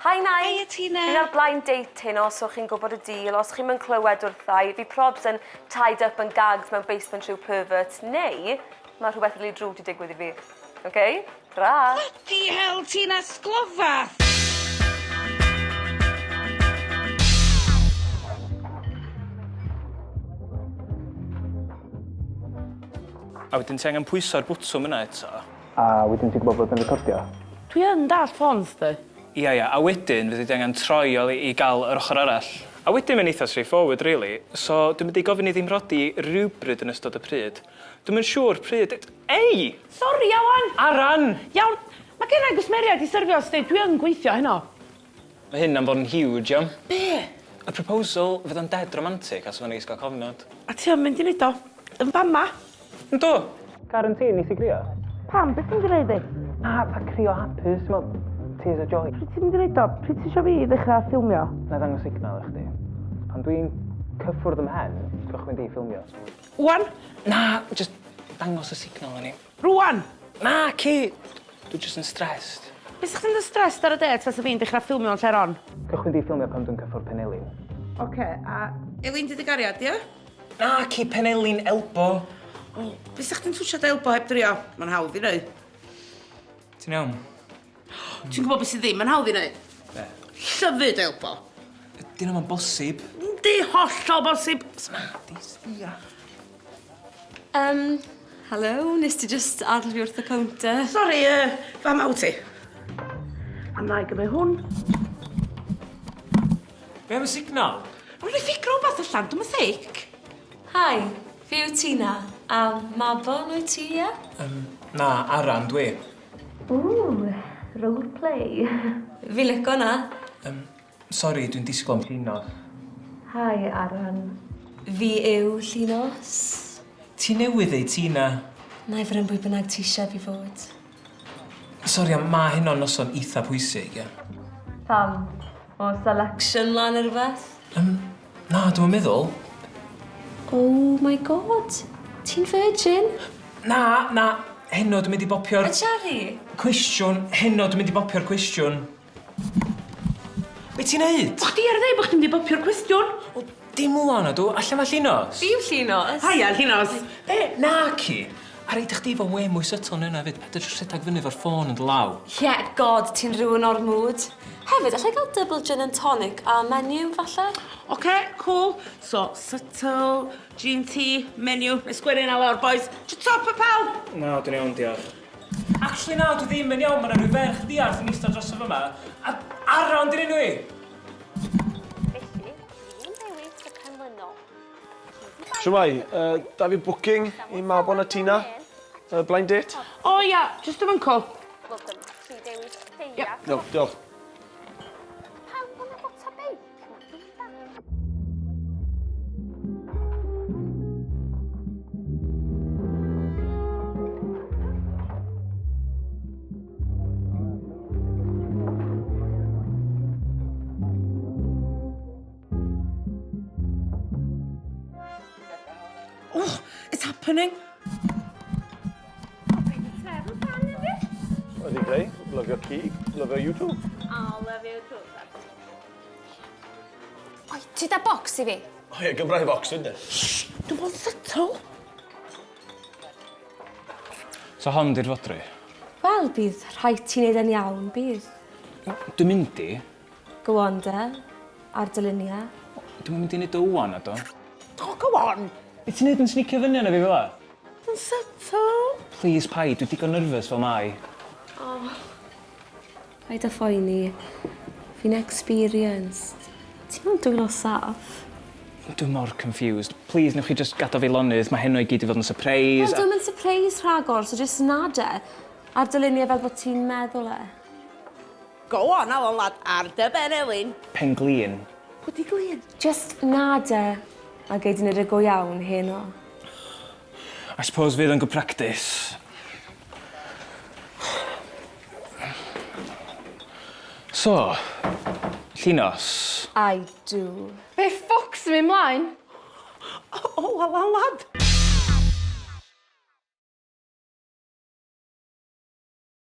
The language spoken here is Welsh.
Hi, Nai. Hiya, Tina. Fi'n ar blind date hyn os o'ch chi'n gwybod y deal, os chi'n mynd clywed wrthai, fi probs yn tied up yn gags mewn basement rhyw pervert, neu mae rhywbeth rili drwg wedi digwydd i fi. Okay? Ra! Bloody hell, Tina, sglofa! A wedyn ti angen pwyso'r bwtwm yna eto. A wedyn ti'n gwybod bod yn recordio? Dwi yn dall ffons, dy. Ia, a wedyn fyddi ti angen troi o i gael yr ochr arall. A wedyn mae'n eitha straightforward, really. So, dwi'n mynd i gofyn i ddim rhodi rhywbryd yn ystod y pryd. Dwi'n mynd siŵr pryd... Ei! Sori, iawn! Aran! Iawn, mae gen i gwsmeriad i syrfio os dweud, dwi yn gweithio heno. Mae hyn am fod yn huge, iawn. Be? Y proposal fydd o'n dead romantic as fan i gael cofnod. A ti yn mynd i wneud o? Yn fama? Ynddo? Guarantee, nes i grio? Pam, beth ti'n gwneud i? Na, pa crio hapus, wel, tears of joy. Pryd ti'n mynd i wneud o? Pryd ti isio fi i ddechrau ffilmio? Na ddangos signal i chdi. Pan dwi'n cyffwrdd ym mhen, cychwyn di ffilmio. Wan? Na, just dangos y signal yn i. Rwan? Na, ci! Dwi'n just yn stressed. Beth ydych chi'n stressed ar y det as y fi'n dechrau ffilmio yn Lleron? Cychwyn di ffilmio pan dwi'n cyffwrdd Penelin. Oce, a Elin di gariad, ia? Na, ci Penelin elbo. O, beth ydych chi'n twsiad elbo heb drio? Mae'n hawdd i wneud. Ti'n iawn? Ti'n gwybod beth sydd ddim yn hawdd i wneud? Be? Llyfyd elbo. Dyn nhw'n bosib. Di hollol bosib. Smarty, sbia. Hello, nes ti just adl fi wrth y counter? Sori, fam aw ti. A na i gymryd hwn. Be am y signal? Rwy'n ei ffigur o beth allan, dwi'n sic. Hi, fi yw Tina. A Mabon wyt ti, ie? Na, Aran, dwi. Ooh, roleplay. Fi lico na. Sori, dwi'n disgwyl am llinos. Hi, Aran. Fi yw Llinos. Ti newydd ei, Tina? Na i fod yn bwy bynnag ti eisiau fi fod. Sori, ma hyn o'n noson eitha pwysig, ie. Pam? O selection lan ar rhywbeth? Na, dwi'n meddwl. Oh my god. Ti'n virgin? Na, heno dwi'n mynd i bopio'r... Y cherry? Cwestiwn, heno dwi'n mynd i bopio'r cwestiwn. Be ti'n neud? O'ch di ar ddeu bod chdi'n mynd i bopio'r cwestiwn? O, dim wlan o dw, allan ma llinos? Fi yw Llinos. Haia, Llinos. Be, na ci. A reid chdi fo we mwy sytol yna fyd. Peder jyst rhedeg fyny fo'r ffôn yn law. Yeah, god, ti'n rhywun o'r mood. Hefyd, allai gael double gin and tonic a menu, falle? Oce, cool. So, subtle, G&T, menu. Neu sgwennu na lawr, boys. Just top y pal. Na, dwi'n iawn, diolch. Actually, na, dwi ddim yn iawn. Mae'n rhyw ferch diarth yn eistedd dros y fyma. A Aran, di'n enw i. Siwmai, da fi booking i Mabon a Tina. Blind date? O ia, just a myncl. No, diolch. Oh, it's happening. Wedi greu, lyfio cig, lyfio YouTube. Oi, ti da bocs i fi? O ie, gybrau box fyd Dwi'n bod subtle. So hon di'r fodru? Wel, bydd rhaid ti'n neud yn iawn, bydd. Dwi'n mynd i. Go on, de. Ar dylunia. Dwi'n mynd i wneud o wan, ado. Oh, go on. Be ti'n neud yn snicio fyny yna fi fel la? Dwi'n subtle. Please, pai, dwi'n digon nervous fel mai. Paid â phoeni. Fi'n experienced. Ti'n mewn dwylo saff? Dwi'n mor confused. Please, newch chi just gadael fi lonydd. Mae heno i gyd i fod yn surprise. Wel, dwi'n mynd surprise rhagor, so just nade. Ar dylunia fel bod ti'n meddwl e. Go on, Alan lad, ar dy ben Elin. Penglin. Pwy di glin? Just nade. A gei di wneud y go iawn heno. I suppose fydd yn good practice. So, llinos. I do. Be ffocs mi mlaen? O, Alan lad.